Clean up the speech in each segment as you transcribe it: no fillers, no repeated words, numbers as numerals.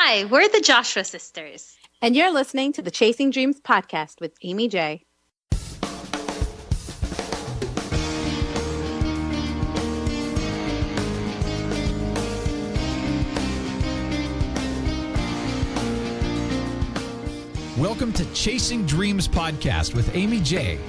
Hi, we're the Joshua sisters. And you're listening to the Chasing Dreams podcast with Aimee J. Welcome to Chasing Dreams podcast with Aimee J.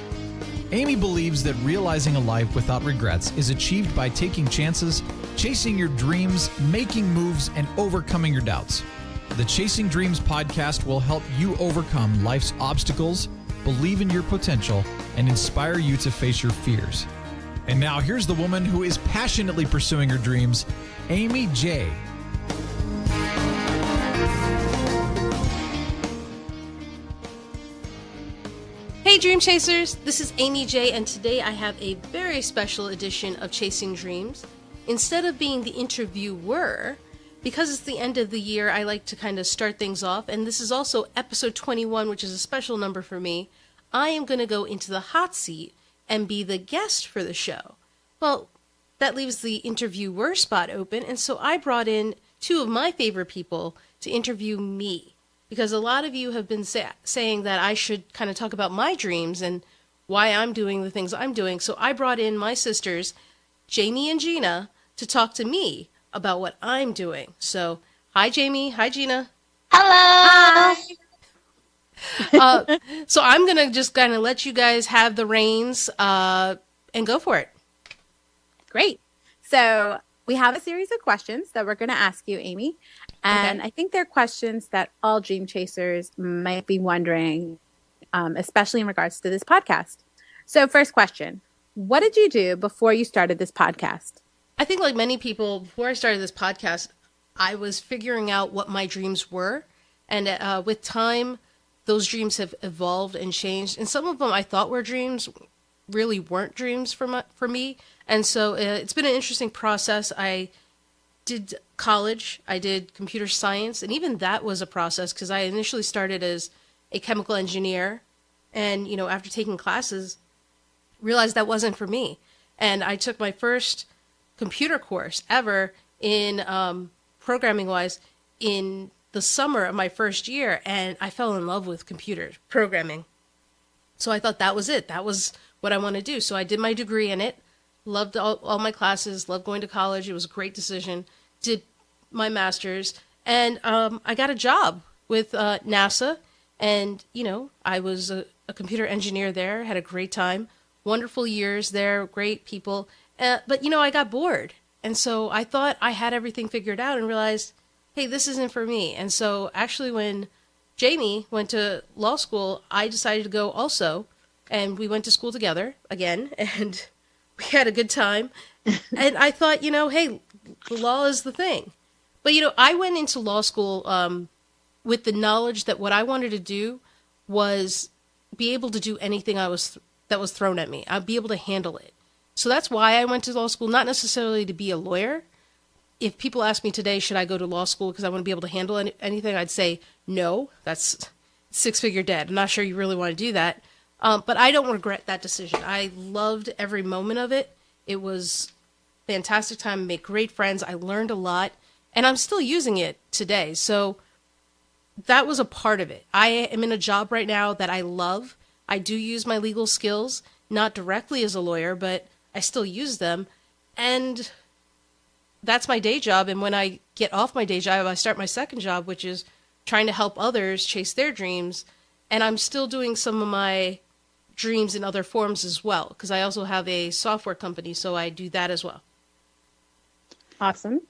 Aimee believes that realizing a life without regrets is achieved by taking chances, chasing your dreams, making moves, and overcoming your doubts. The Chasing Dreams podcast will help you overcome life's obstacles, believe in your potential, and inspire you to face your fears. And now here's the woman who is passionately pursuing her dreams, Aimee J. Hey Dream Chasers, this is Aimee J, and today I have a very special edition of Chasing Dreams. Instead of being the interviewer, because it's the end of the year, I like to kind of start things off, and this is also episode 21, which is a special number for me. I am going to go into the hot seat and be the guest for the show. Well, that leaves the interviewer spot open, and so I brought in two of my favorite people to interview me. Because a lot of you have been saying that I should kind of talk about my dreams and why I'm doing the things I'm doing. So I brought in my sisters, Jamie and Gina, to talk to me about what I'm doing. So, hi Jamie, hi Gina. Hello. So I'm going to just kind of let you guys have the reins and go for it. Great. So we have a series of questions that we're going to ask you, Aimee. And okay. I think they're questions that all dream chasers might be wondering, especially in regards to this podcast. So first question, what did you do before you started this podcast? I think like many people, before I started this podcast, I was figuring out what my dreams were. And with time, those dreams have evolved and changed. And some of them I thought were dreams really weren't dreams for me. And so it's been an interesting process. I did college, I did computer science, and even that was a process because I initially started as a chemical engineer and, you know, after taking classes, realized that wasn't for me. And I took my first computer course ever in programming-wise in the summer of my first year, and I fell in love with computer programming. So I thought that was it. That was what I want to do. So I did my degree in it. Loved all my classes, loved going to college. It was a great decision. Did my master's, and I got a job with NASA. And, you know, I was a computer engineer there, had a great time, wonderful years there, great people. But, you know, I got bored. And so I thought I had everything figured out and realized, hey, this isn't for me. And so actually when Jamie went to law school, I decided to go also. And we went to school together again, and we had a good time. And I thought, you know, hey, the law is the thing. But, you know, I went into law school with the knowledge that what I wanted to do was be able to do anything that was thrown at me. I'd be able to handle it. So that's why I went to law school, not necessarily to be a lawyer. If people ask me today, should I go to law school because I want to be able to handle anything, I'd say no. That's six-figure debt. I'm not sure you really want to do that. But I don't regret that decision. I loved every moment of it. It was a fantastic time. I made great friends. I learned a lot. And I'm still using it today. So that was a part of it. I am in a job right now that I love. I do use my legal skills, not directly as a lawyer, but I still use them. And that's my day job. And when I get off my day job, I start my second job, which is trying to help others chase their dreams. And I'm still doing some of my dreams in other forms as well, because I also have a software company, so I do that as well. Awesome.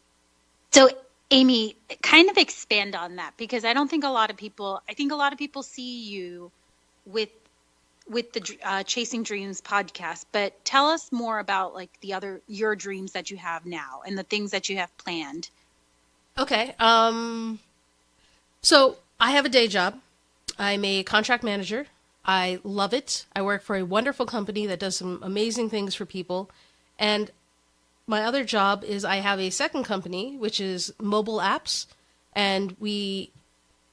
So, Aimee, kind of expand on that, because I think a lot of people see you with the Chasing Dreams podcast, but tell us more about like your dreams that you have now and the things that you have planned. Okay. So I have a day job. I'm a contract manager. I love it. I work for a wonderful company that does some amazing things for people. And my other job is I have a second company, which is mobile apps. And we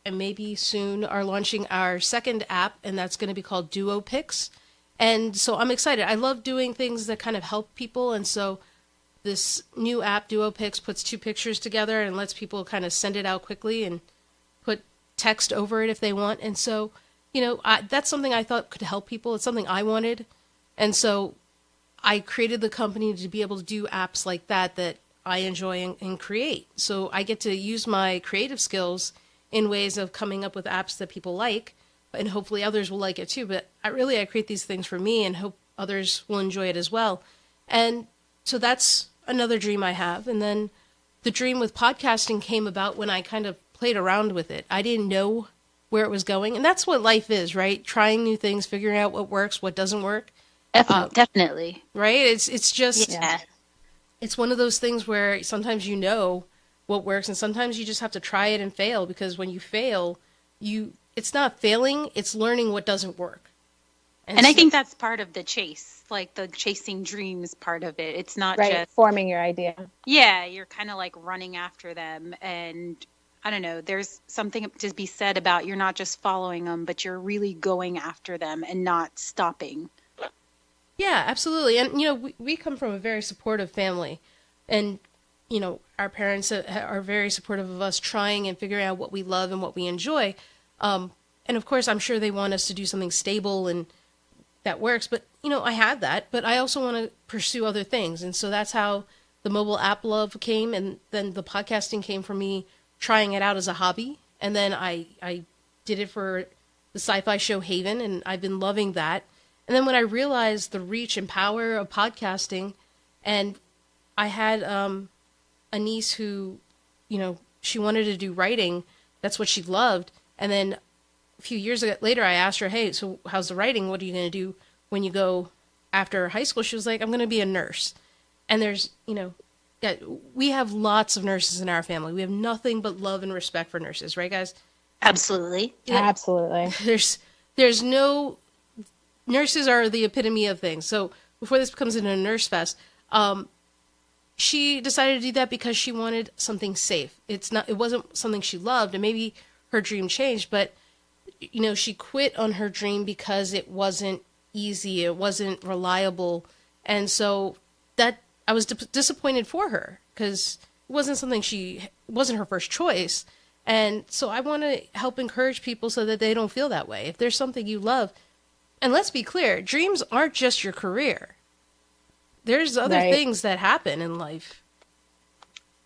maybe soon are launching our second app, and that's going to be called Duo Picks. And so I'm excited. I love doing things that kind of help people. And so this new app, Duo Picks, puts two pictures together and lets people kind of send it out quickly. And text over it if they want. And so, that's something I thought could help people. It's something I wanted. And so I created the company to be able to do apps like that I enjoy and create. So I get to use my creative skills in ways of coming up with apps that people like, and hopefully others will like it too. But I create these things for me and hope others will enjoy it as well. And so that's another dream I have. And then the dream with podcasting came about when I kind of played around with it. I didn't know where it was going. And that's what life is, right? Trying new things, figuring out what works, what doesn't work. Definitely. Right? It's just, Yeah. It's one of those things where sometimes you know what works and sometimes you just have to try it and fail, because when you fail, it's not failing, it's learning what doesn't work. And I think that's part of the chase, like the chasing dreams part of it. It's not just forming your idea. Yeah, you're kind of like running after them. And I don't know, there's something to be said about you're not just following them, but you're really going after them and not stopping. Yeah, absolutely. And, we come from a very supportive family. And, our parents are very supportive of us trying and figuring out what we love and what we enjoy. And, of course, I'm sure they want us to do something stable and that works. But, I had that. But I also want to pursue other things. And so that's how the mobile app love came. And then the podcasting came from me trying it out as a hobby. And then I did it for the sci-fi show Haven. And I've been loving that. And then when I realized the reach and power of podcasting, and I had a niece who, she wanted to do writing. That's what she loved. And then a few years later, I asked her, hey, so how's the writing? What are you going to do when you go after high school? She was like, I'm going to be a nurse. And there's, we have lots of nurses in our family. We have nothing but love and respect for nurses. Right, guys? Absolutely. Absolutely. There's no... Nurses are the epitome of things. So before this becomes a nurse fest, she decided to do that because she wanted something safe. It wasn't something she loved, and maybe her dream changed, but she quit on her dream because it wasn't easy, it wasn't reliable, and so that I was disappointed for her because it wasn't her first choice. And so I want to help encourage people so that they don't feel that way. If there's something you love, and let's be clear, dreams aren't just your career. There's other things that happen in life.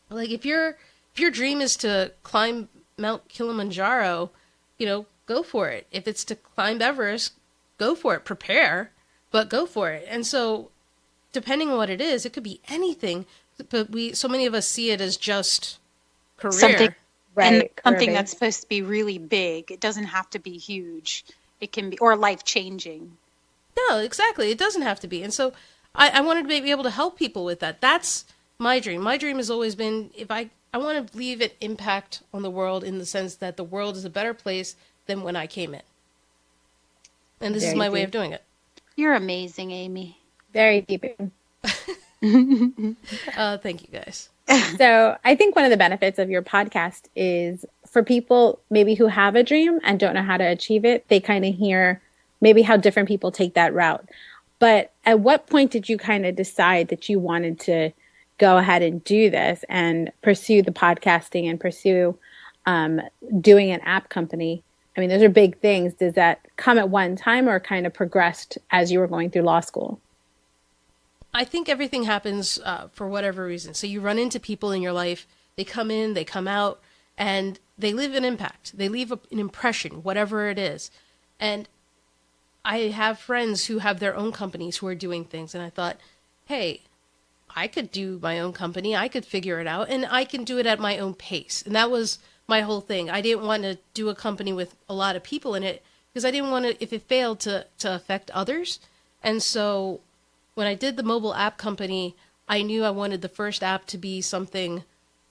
Like if your dream is to climb Mount Kilimanjaro, go for it. If it's to climb Everest, go for it. Prepare, but go for it. And so depending on what it is, it could be anything, but so many of us see it as just career. Something that's supposed to be really big. It doesn't have to be huge. It can be, or life-changing. No, exactly. It doesn't have to be. And so I wanted to be able to help people with that. That's my dream. My dream has always been, I want to leave an impact on the world in the sense that the world is a better place than when I came in. And this is my way of doing it. You're amazing, Aimee. Very deep. Thank you, guys. So I think one of the benefits of your podcast is for people maybe who have a dream and don't know how to achieve it, they kind of hear maybe how different people take that route. But at what point did you kind of decide that you wanted to go ahead and do this and pursue the podcasting and pursue doing an app company? I mean, those are big things. Does that come at one time or kind of progressed as you were going through law school? I think everything happens for whatever reason. So you run into people in your life, they come in, they come out, and they leave an impact. They leave an impression, whatever it is. And I have friends who have their own companies who are doing things. And I thought, hey, I could do my own company. I could figure it out. And I can do it at my own pace. And that was my whole thing. I didn't want to do a company with a lot of people in it because I didn't want to, if it failed, to affect others. And so when I did the mobile app company, I knew I wanted the first app to be something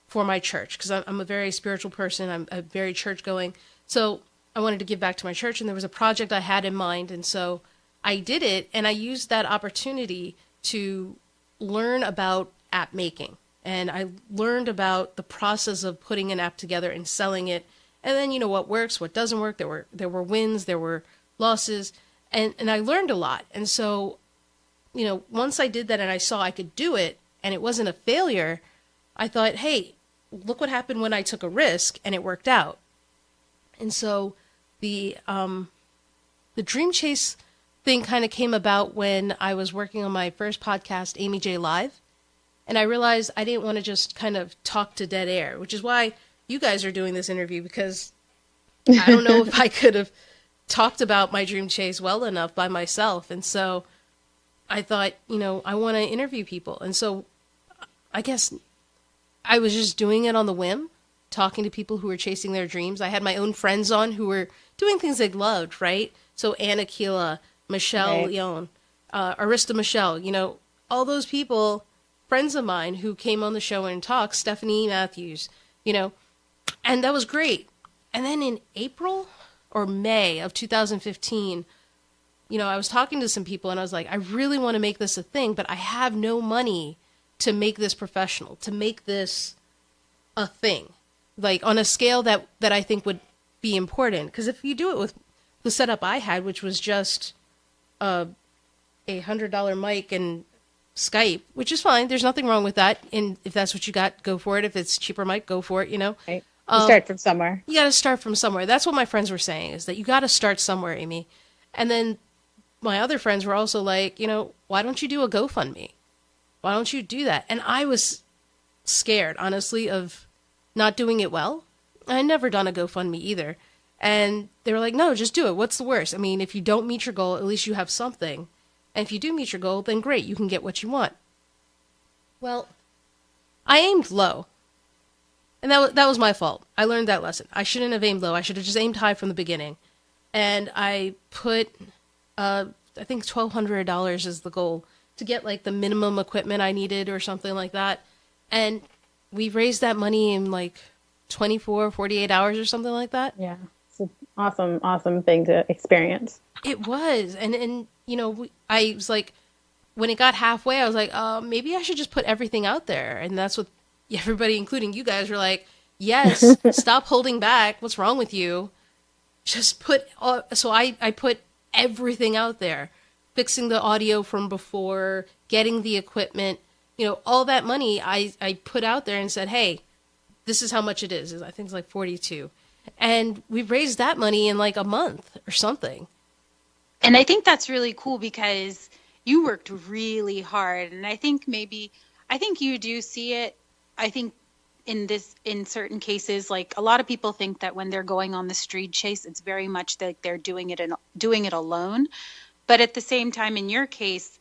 for my church because I'm a very spiritual person. I'm very church going. So I wanted to give back to my church, and there was a project I had in mind. And so I did it, and I used that opportunity to learn about app making. And I learned about the process of putting an app together and selling it. And then, what works, what doesn't work. There were wins, there were losses, and I learned a lot. And so, once I did that and I saw I could do it and it wasn't a failure, I thought, hey, look what happened when I took a risk and it worked out. And so the Dream Chase thing kind of came about when I was working on my first podcast, Aimee J Live. And I realized I didn't want to just kind of talk to dead air, which is why you guys are doing this interview, because I don't know if I could have talked about my dream chase well enough by myself. And so I thought, I want to interview people. And so I guess I was just doing it on the whim, talking to people who were chasing their dreams. I had my own friends on who were doing things they loved, right? So Anna Keela, Michelle Leone, Arista Michelle, all those people, friends of mine who came on the show and talked, Stephanie Matthews, and that was great. And then in April or May of 2015, I was talking to some people and I was like, I really want to make this a thing, but I have no money to make this professional, to make this a thing, like on a scale that I think would be important. Because if you do it with the setup I had, which was just a $100 mic and Skype, which is fine. There's nothing wrong with that. And if that's what you got, go for it. If it's cheaper mic, go for it, Right. You start from somewhere. You got to start from somewhere. That's what my friends were saying, is that you got to start somewhere, Aimee. And then my other friends were also like, why don't you do a GoFundMe? Why don't you do that? And I was scared, honestly, of not doing it well. I had never done a GoFundMe either. And they were like, no, just do it. What's the worst? I mean, if you don't meet your goal, at least you have something. And if you do meet your goal, then great, you can get what you want. Well, I aimed low. And that was my fault. I learned that lesson. I shouldn't have aimed low. I should have just aimed high from the beginning. And I put, I think $1,200 is the goal to get like the minimum equipment I needed or something like that. And we raised that money in like 24, 48 hours or something like that. Yeah. It's an awesome thing to experience. It was. And I was like, when it got halfway, I was like, maybe I should just put everything out there. And that's what everybody, including you guys, were like, yes, stop holding back. What's wrong with you? Just put, so I put everything out there, fixing the audio from before, getting the equipment, all that money I put out there and said, hey, this is how much it is. I think it's like 42. And we raised that money in like a month or something. And I think that's really cool because you worked really hard. And I think you do see it. I think in certain cases, like a lot of people think that when they're going on the street chase, it's very much like they're doing it alone. But at the same time, in your case,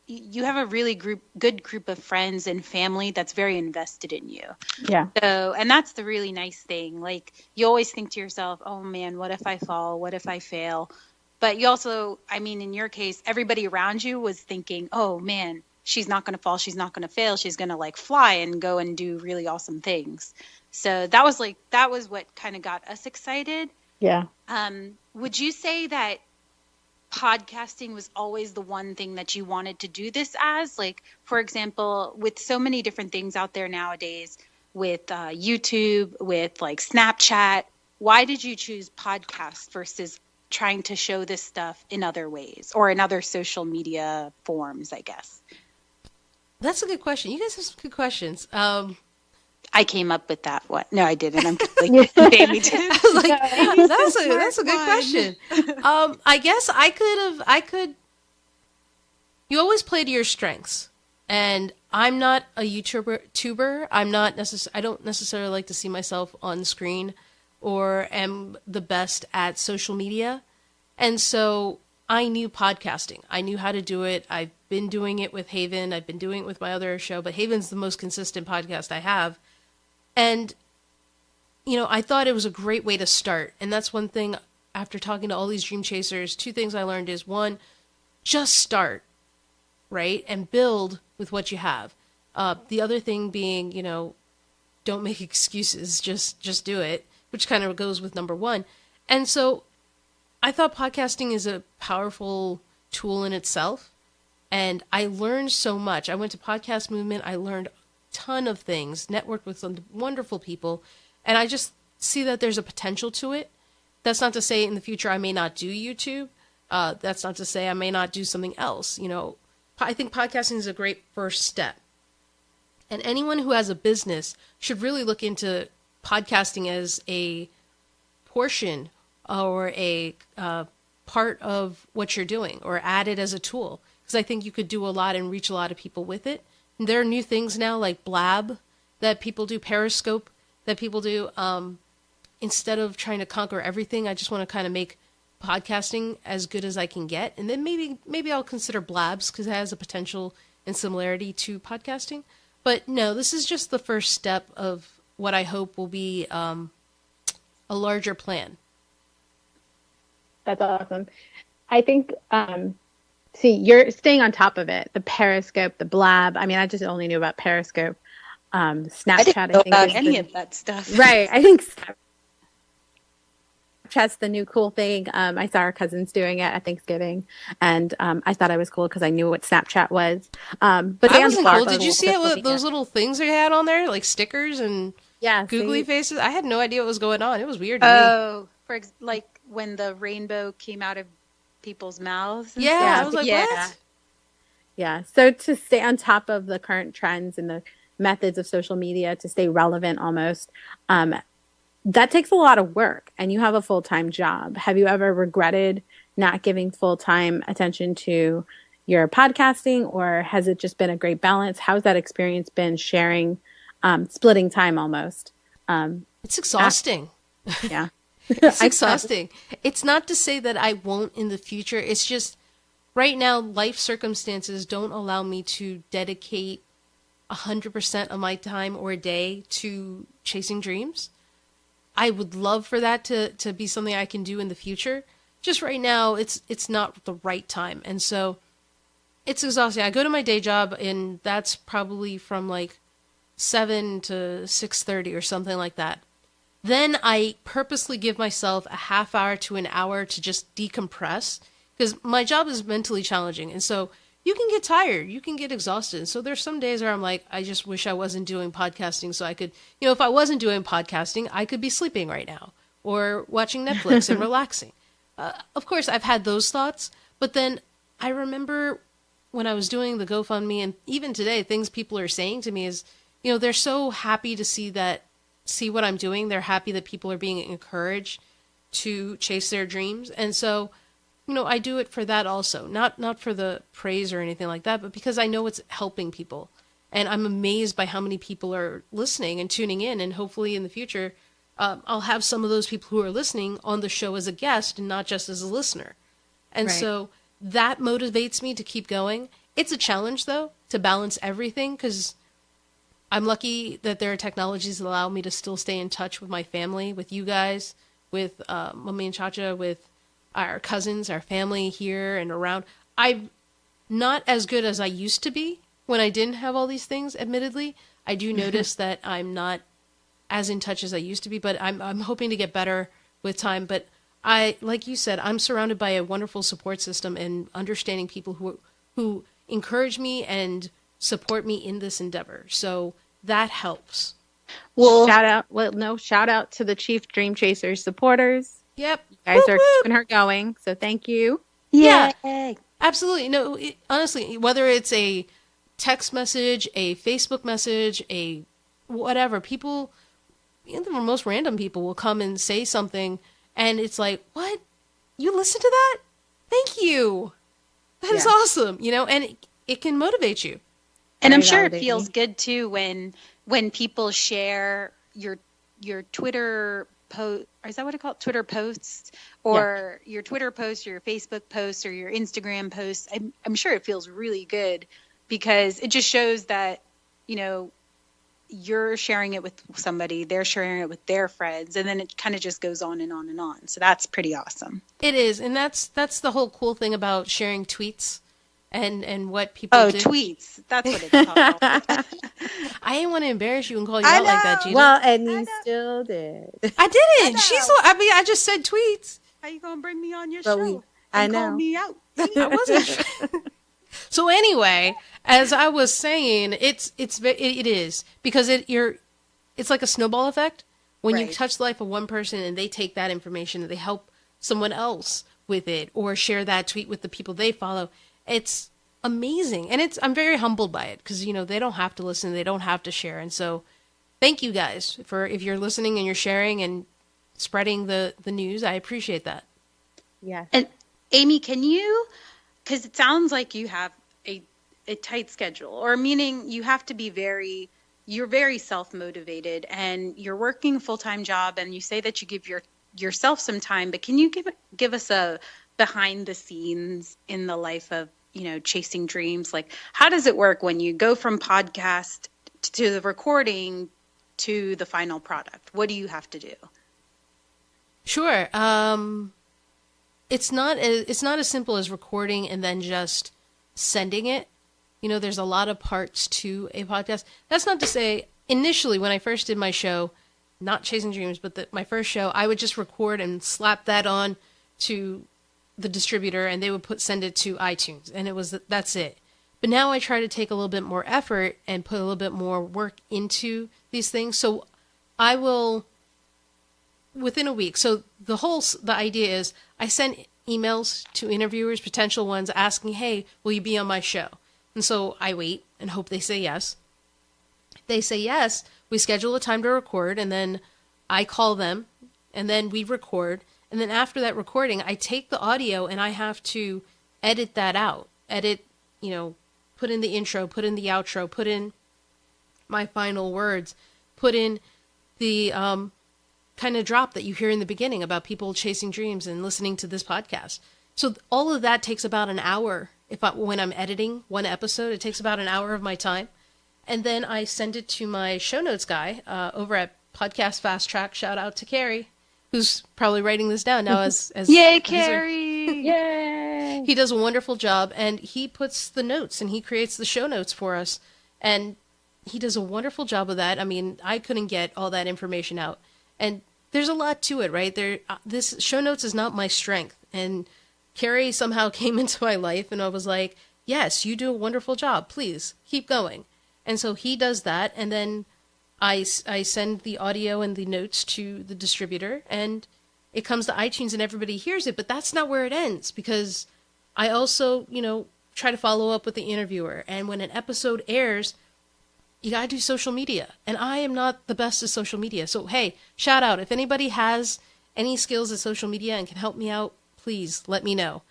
you have a really good group of friends and family that's very invested in you. Yeah. So, and that's the really nice thing. Like you always think to yourself, oh man, what if I fall? What if I fail? But you also, in your case, everybody around you was thinking, oh man, she's not going to fall. She's not going to fail. She's going to like fly and go and do really awesome things. So that was what kind of got us excited. Yeah. Would you say that podcasting was always the one thing that you wanted to do this as? Like, for example, with so many different things out there nowadays, with YouTube, with like Snapchat, why did you choose podcasts versus trying to show this stuff in other ways or in other social media forms, I guess? That's a good question. You guys have some good questions. I came up with that one. No, I didn't. I'm like, Aimee did. I was like, that's a good question. I guess I could. You always play to your strengths, and I'm not a YouTuber. I don't necessarily like to see myself on screen, or am the best at social media, and so I knew podcasting. I knew how to do it. I've been doing it with Haven. I've been doing it with my other show, but Haven's the most consistent podcast I have. And, I thought it was a great way to start. And that's one thing, after talking to all these dream chasers, two things I learned is, one, just start, right? And build with what you have. The other thing being, don't make excuses, just do it, which kind of goes with number one. And so I thought podcasting is a powerful tool in itself. And I learned so much. I went to Podcast Movement. I learned ton of things, networked with some wonderful people, and I just see that there's a potential to it. That's not to say in the future I may not do YouTube. That's not to say I may not do something else. I think podcasting is a great first step. And anyone who has a business should really look into podcasting as a portion or a part of what you're doing, or add it as a tool, because I think you could do a lot and reach a lot of people with it. And there are new things now like Blab that people do, Periscope that people do. Instead of trying to conquer everything, I just want to kind of make podcasting as good as I can get. And then maybe I'll consider Blabs because it has a potential and similarity to podcasting. But no, this is just the first step of what I hope will be a larger plan. That's awesome. I think, see, you're staying on top of it. The Periscope, the Blab. I mean, I just only knew about Periscope. Snapchat, I didn't know about is any of that stuff. Right. I think Snapchat's the new cool thing. I saw our cousins doing it at Thanksgiving, and I thought I was cool because I knew what Snapchat was. But I wasn't cool. Did you see it, those little things they had on there, like stickers and googly faces? I had no idea what was going on. It was weird to me. Oh, like when the rainbow came out of people's mouths. Yeah, I was like, what? Yeah. So to stay on top of the current trends and the methods of social media, to stay relevant almost, that takes a lot of work, and you have a full-time job. Have you ever regretted not giving full-time attention to your podcasting, or has it just been a great balance? How's that experience been, sharing, splitting time almost? It's exhausting. Yeah. It's exhausting. It's not to say that I won't in the future. It's just right now, life circumstances don't allow me to dedicate 100% of my time or a day to chasing dreams. I would love for that to be something I can do in the future. Just right now, it's not the right time. And so it's exhausting. I go to my day job, and that's probably from like 7 to 6:30 or something like that. Then I purposely give myself a half hour to an hour to just decompress, because my job is mentally challenging. And so you can get tired, you can get exhausted. And so there's some days where I'm like, I just wish I wasn't doing podcasting so I could, if I wasn't doing podcasting, I could be sleeping right now or watching Netflix and relaxing. Of course, I've had those thoughts, but then I remember when I was doing the GoFundMe, and even today, things people are saying to me is, they're so happy to see what I'm doing. They're happy that people are being encouraged to chase their dreams. And so, I do it for that also, not for the praise or anything like that, but because I know it's helping people. And I'm amazed by how many people are listening and tuning in. And hopefully in the future, I'll have some of those people who are listening on the show as a guest and not just as a listener. And so that motivates me to keep going. It's a challenge, though, to balance everything, because I'm lucky that there are technologies that allow me to still stay in touch with my family, with you guys, with Mommy and Chacha, with our cousins, our family here and around. I'm not as good as I used to be when I didn't have all these things, admittedly. I do notice that I'm not as in touch as I used to be, but I'm hoping to get better with time. But like you said, I'm surrounded by a wonderful support system and understanding people who encourage me and support me in this endeavor. So that helps. Well, shout out to the Chief Dream Chasers supporters. Yep. You guys are keeping her going, so thank you. Yeah, absolutely. No, honestly, whether it's a text message, a Facebook message, a whatever, people, the most random people will come and say something, and it's like, what? You listen to that? Thank you. That is awesome. And it can motivate you. And I'm sure it feels good too when people share your Twitter post. Is that what it's called? Twitter posts, or your Twitter posts, or your Facebook posts, or your Instagram posts. I'm sure it feels really good, because it just shows that, you're sharing it with somebody, they're sharing it with their friends, and then it kind of just goes on and on and on. So that's pretty awesome. It is. And that's the whole cool thing about sharing tweets and what people do. Tweets. That's what it's called. I didn't want to embarrass you and call you out like that, Gina. Well, and you still did. I didn't. I just said tweets. How you going to bring me on your show? I know. Call me out. I wasn't. So anyway, as I was saying, it is, because it's like a snowball effect. When you touch the life of one person and they take that information and they help someone else with it, or share that tweet with the people they follow, it's amazing. And I'm very humbled by it, because, they don't have to listen, they don't have to share. And so thank you guys if you're listening and you're sharing and spreading the news. I appreciate that. Yeah. And Aimee, can you, because it sounds like you have a tight schedule, or meaning you have to be you're very self-motivated and you're working a full-time job, and you say that you give yourself some time, but can you give us a behind the scenes in the life of, chasing dreams? Like, how does it work when you go from podcast to the recording to the final product? What do you have to do? Sure. It's not as simple as recording and then just sending it. There's a lot of parts to a podcast. That's not to say, initially when I first did my show, not Chasing Dreams, but my first show, I would just record and slap that on to the distributor, and they would send it to iTunes, and that's it. But now I try to take a little bit more effort and put a little bit more work into these things. So I will, within a week. So the idea is I send emails to interviewers, potential ones, asking, hey, will you be on my show? And so I wait and hope they say yes. If they say yes, we schedule a time to record, and then I call them, and then we record. And then after that recording, I take the audio and I have to edit that out. Put in the intro, put in the outro, put in my final words, put in the kind of drop that you hear in the beginning about people chasing dreams and listening to this podcast. So all of that takes about an hour. When I'm editing one episode, it takes about an hour of my time. And then I send it to my show notes guy over at Podcast Fast Track. Shout out to Carrie, who's probably writing this down now as Yay, Carrie! Yay! He does a wonderful job, and he puts the notes and he creates the show notes for us. And he does a wonderful job of that. I mean, I couldn't get all that information out. And there's a lot to it, right? This show notes is not my strength. And Carrie somehow came into my life, and I was like, yes, you do a wonderful job. Please keep going. And so he does that. And then I send the audio and the notes to the distributor, and it comes to iTunes and everybody hears it. But that's not where it ends, because I also, try to follow up with the interviewer. And when an episode airs, you got to do social media. And I am not the best at social media. So, hey, shout out. If anybody has any skills at social media and can help me out, please let me know.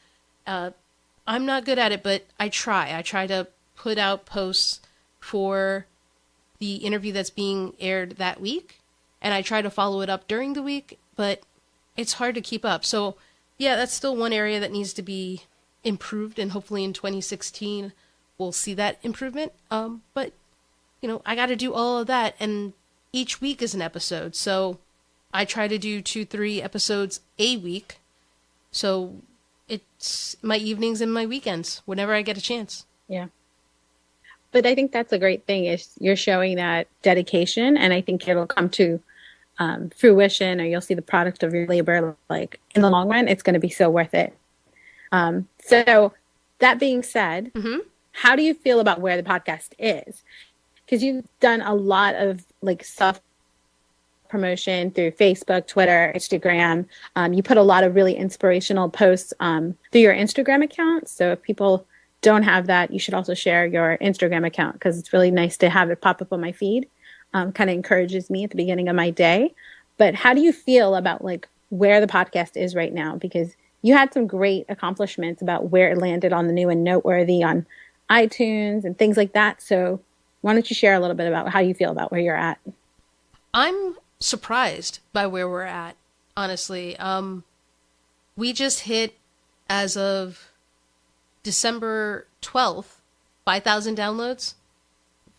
I'm not good at it, but I try. I try to put out posts for the interview that's being aired that week, and I try to follow it up during the week, but it's hard to keep up. So, yeah, that's still one area that needs to be improved, and hopefully in 2016 we'll see that improvement. But, I got to do all of that, and each week is an episode. So I try to do 2-3 episodes a week. So it's my evenings and my weekends, whenever I get a chance. Yeah. But I think that's a great thing, is you're showing that dedication, and I think it'll come to fruition, or you'll see the product of your labor. Like, in the long run, it's going to be so worth it. So that being said, how do you feel about where the podcast is? Because you've done a lot of self promotion through Facebook, Twitter, Instagram. You put a lot of really inspirational posts through your Instagram account. So if people don't have that, you should also share your Instagram account, because it's really nice to have it pop up on my feed. Kind of encourages me at the beginning of my day. But how do you feel about where the podcast is right now? Because you had some great accomplishments about where it landed on the new and noteworthy on iTunes and things like that. So why don't you share a little bit about how you feel about where you're at? I'm surprised by where we're at, honestly. We just hit, as of December 12th, 5,000 downloads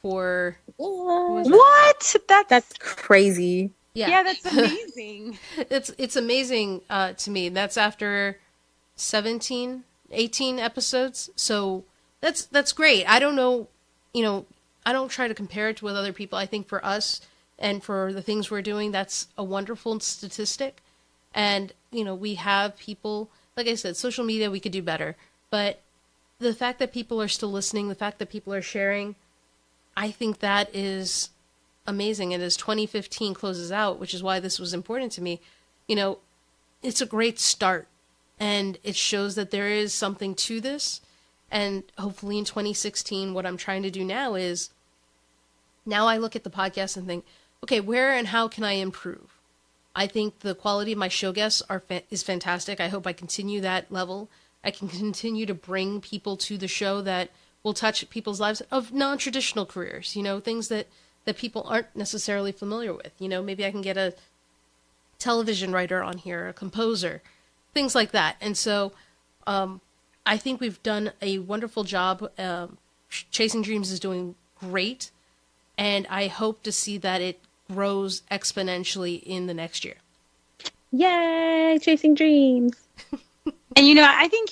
for... What? That's crazy. Yeah, that's amazing. It's amazing to me. That's after 18 episodes. So that's great. I don't know, I don't try to compare it to with other people. I think for us and for the things we're doing, that's a wonderful statistic. And, we have people, like I said, social media, we could do better. But the fact that people are still listening, the fact that people are sharing, I think that is amazing. And as 2015 closes out, which is why this was important to me, it's a great start. And it shows that there is something to this. And hopefully in 2016, what I'm trying to do now is, now I look at the podcast and think, okay, where and how can I improve? I think the quality of my show guests is fantastic. I hope I continue that level. I can continue to bring people to the show that will touch people's lives of non-traditional careers, things that people aren't necessarily familiar with. Maybe I can get a television writer on here, a composer, things like that. And so I think we've done a wonderful job. Chasing Dreams is doing great, and I hope to see that it grows exponentially in the next year. Yay, Chasing Dreams. And I think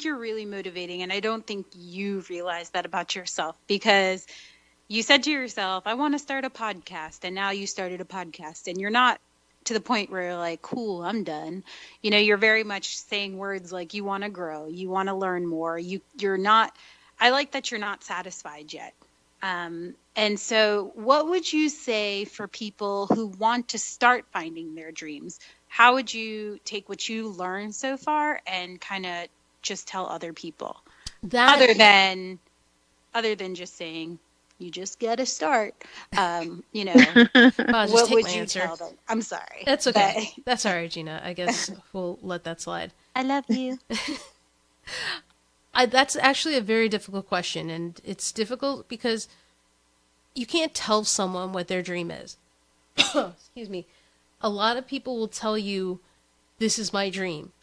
you're really motivating, and I don't think you realize that about yourself, because you said to yourself, I want to start a podcast, and now you started a podcast, and you're not to the point where you're like, cool, I'm done. You're very much saying words like you want to grow, you want to learn more. You're not, I like that you're not satisfied yet. And so what would you say for people who want to start finding their dreams? How would you take what you learned so far and kind of just tell other people? Other than just saying, you just got to start, Well, what would you tell them? I'm sorry. That's okay. That's all right, Gina. I guess we'll let that slide. I love you. That's actually a very difficult question, and it's difficult because you can't tell someone what their dream is. Excuse me. A lot of people will tell you, this is my dream.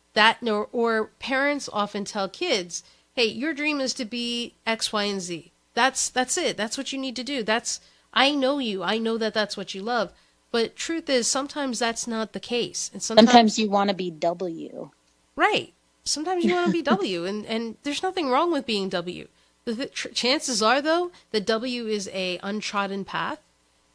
Or parents often tell kids, hey, your dream is to be X, Y, and Z. That's it. That's what you need to do. I know you. I know that that's what you love. But truth is, sometimes that's not the case. And sometimes you want to be W. Right. Sometimes you want to be W, and there's nothing wrong with being W. The chances are, though, that W is a untrodden path,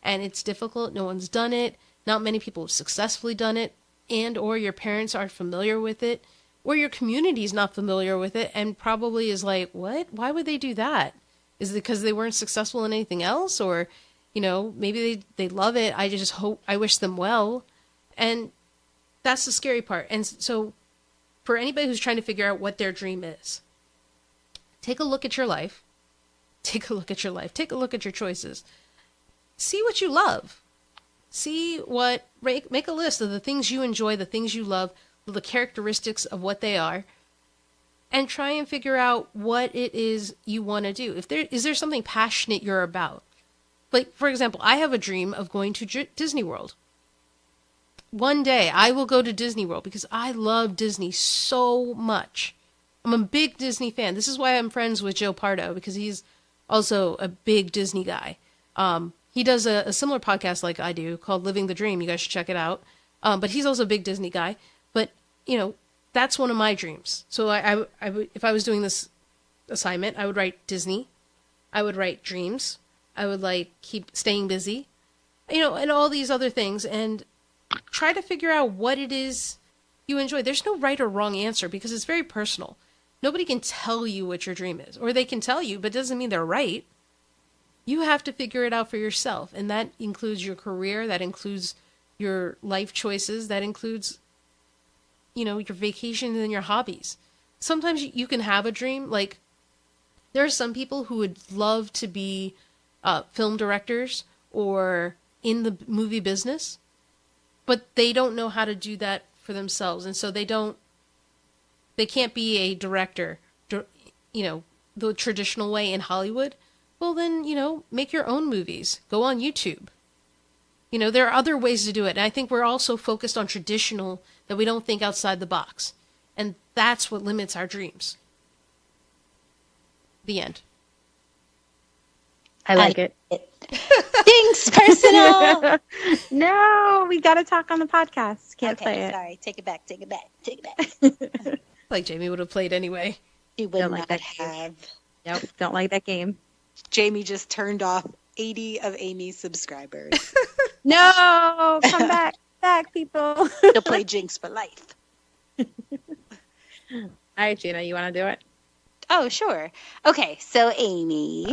and it's difficult. No one's done it. Not many people have successfully done it, and or your parents aren't familiar with it, or your community's not familiar with it, and probably is like, what? Why would they do that? Is it because they weren't successful in anything else? Or, maybe they love it. I wish them well. And that's the scary part. And so for anybody who's trying to figure out what their dream is, take a look at your life. Take a look at your life. Take a look at your choices. See what you love. Make a list of the things you enjoy, the things you love, the characteristics of what they are, and try and figure out what it is you want to do. Is there something passionate you're about? Like, for example, I have a dream of going to Disney World. One day I will go to Disney World because I love Disney so much. I'm a big Disney fan. This is why I'm friends with Joe Pardo, because he's also a big Disney guy. He does a similar podcast like I do called Living the Dream. You guys should check it out. But he's also a big Disney guy. But, that's one of my dreams. So I would, if I was doing this assignment, I would write Disney. I would write dreams. I would keep staying busy, and all these other things, and try to figure out what it is you enjoy. There's no right or wrong answer because it's very personal. Nobody can tell you what your dream is, or they can tell you, but it doesn't mean they're right. You have to figure it out for yourself. And that includes your career. That includes your life choices. That includes, your vacations and your hobbies. Sometimes you can have a dream. Like, there are some people who would love to be film directors or in the movie business, but they don't know how to do that for themselves. And so they can't be a director, the traditional way in Hollywood. Well, then, make your own movies. Go on YouTube. There are other ways to do it. And I think we're all so focused on traditional that we don't think outside the box. And that's what limits our dreams. The end. I like it. Thanks, personal. No, we got to talk on the podcast. Can't play it. Sorry. Take it back. Like Jamie would have played anyway. She would not have. Nope, don't like that game. Jamie just turned off 80 of Amy's subscribers. No, come back, people. She'll play Jinx for life. All right, Gina, you want to do it? Oh, sure. Okay, so Aimee.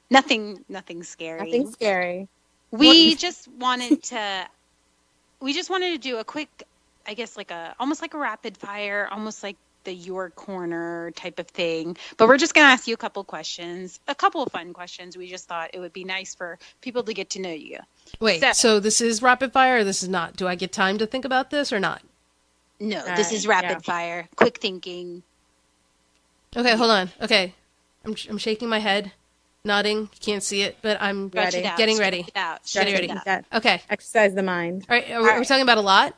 Nothing scary. Nothing scary. We just wanted to do a quick, I guess, almost like a rapid fire, almost like the Your Corner type of thing. But we're just going to ask you a couple questions, a couple of fun questions. We just thought it would be nice for people to get to know you. Wait, so this is rapid fire or this is not? Do I get time to think about this or not? No, this is rapid fire. Quick thinking. Okay, hold on. Okay. I'm shaking my head, nodding. You can't see it, but I'm Ready. getting ready. Getting ready. Okay. Exercise the mind. All right. Are we talking about a lot?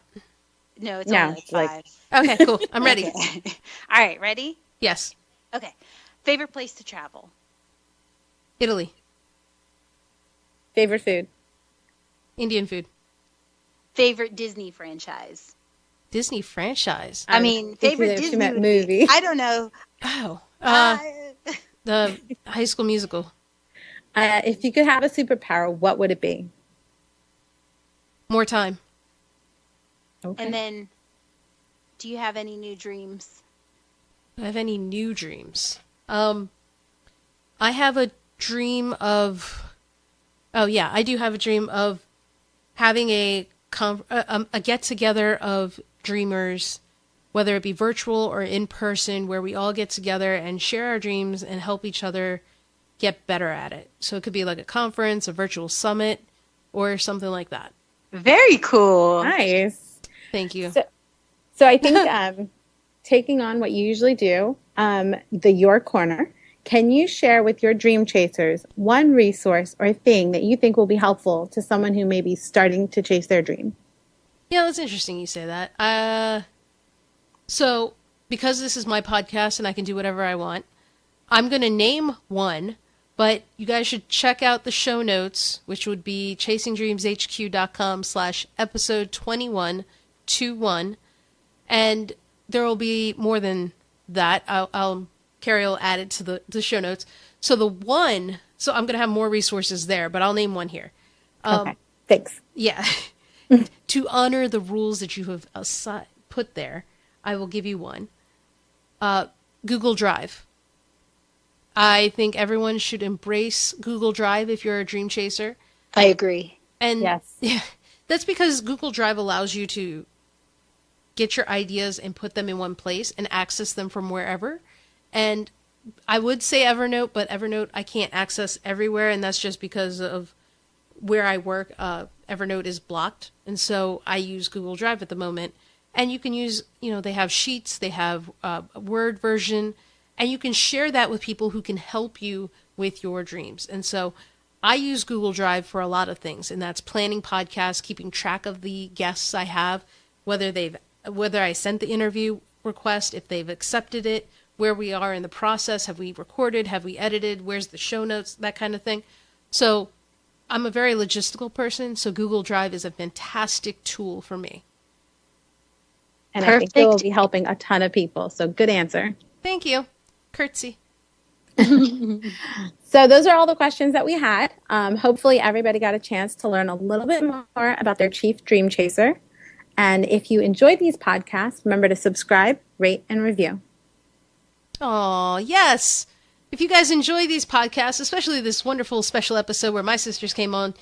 No, it's only like 5. Okay, cool. I'm ready. Okay. All right, ready? Yes. Okay. Favorite place to travel? Italy. Favorite food? Indian food. Favorite Disney franchise? Disney franchise. I mean, favorite Disney movie. I don't know. Oh. The High School Musical. If you could have a superpower, what would it be? More time. Okay. And then, do you have any new dreams? Do I have any new dreams? I have a dream of... Oh, yeah, I do have a dream of having a get-together of dreamers, whether it be virtual or in person, where we all get together and share our dreams and help each other get better at it. So it could be like a conference, a virtual summit, or something like that. Very cool. Nice. Thank you. So I think taking on what you usually do, the Your Corner, can you share with your dream chasers one resource or thing that you think will be helpful to someone who may be starting to chase their dream? Yeah, that's interesting you say that. So because this is my podcast and I can do whatever I want, I'm going to name one, but you guys should check out the show notes, which would be chasingdreamshq.com/episode 2121. And there will be more than that. Carrie will add it to the show notes. So I'm going to have more resources there, but I'll name one here. Okay, thanks. Yeah. To honor the rules that you have put there, I will give you one. Google Drive. I think everyone should embrace Google Drive if you're a dream chaser. I agree. And yes. Yeah, that's because Google Drive allows you to get your ideas and put them in one place and access them from wherever. And I would say Evernote, but Evernote I can't access everywhere, and that's just because of where I work. Evernote is blocked, and so I use Google Drive at the moment. And you can use, they have Sheets, they have a Word version, and you can share that with people who can help you with your dreams. And so I use Google Drive for a lot of things, and that's planning podcasts, keeping track of the guests I have, whether I sent the interview request, if they've accepted it, where we are in the process, have we recorded, have we edited, where's the show notes, that kind of thing. So I'm a very logistical person, so Google Drive is a fantastic tool for me. And I think it will be helping a ton of people. So good answer. Thank you. Curtsy. So those are all the questions that we had. Hopefully everybody got a chance to learn a little bit more about their chief dream chaser. And if you enjoyed these podcasts, remember to subscribe, rate, and review. Oh, yes. If you guys enjoy these podcasts, especially this wonderful special episode where my sisters came on,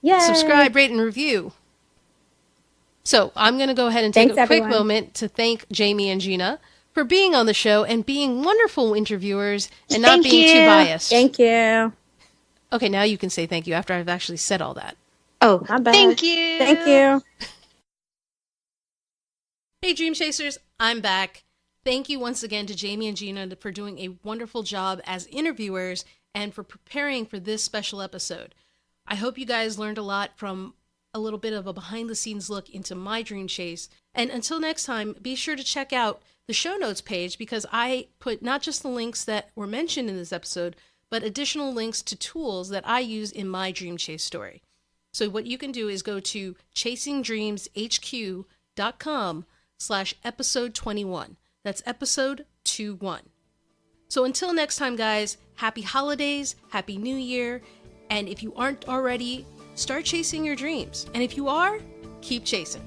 subscribe, rate, and review. So I'm going to go ahead and take a quick moment to thank Jamie and Gina for being on the show and being wonderful interviewers and not being too biased. Thank you. Okay, now you can say thank you after I've actually said all that. Oh, thank you. Thank you. Hey, Dream Chasers, I'm back. Thank you once again to Jamie and Gina for doing a wonderful job as interviewers and for preparing for this special episode. I hope you guys learned a lot from a little bit of a behind-the-scenes look into my dream chase. And until next time, be sure to check out the show notes page because I put not just the links that were mentioned in this episode, but additional links to tools that I use in my dream chase story. So what you can do is go to chasingdreamshq.com/episode 21. That's episode 21. So until next time, guys, happy holidays, happy new year. And if you aren't already, start chasing your dreams. And if you are, keep chasing.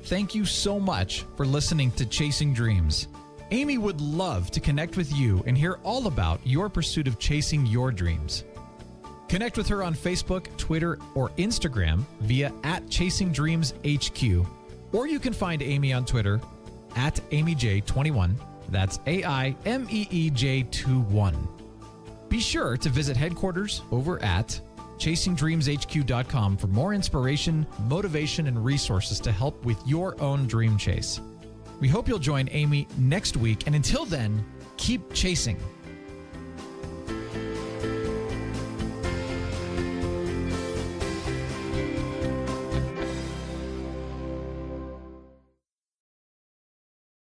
Thank you so much for listening to Chasing Dreams. Aimee would love to connect with you and hear all about your pursuit of chasing your dreams. Connect with her on Facebook, Twitter, or Instagram via @ChasingDreamsHQ. Or you can find Aimee on Twitter at AimeeJ21. That's AIMEEJ21. Be sure to visit headquarters over at ChasingDreamsHQ.com for more inspiration, motivation, and resources to help with your own dream chase. We hope you'll join Aimee next week, and until then, keep chasing.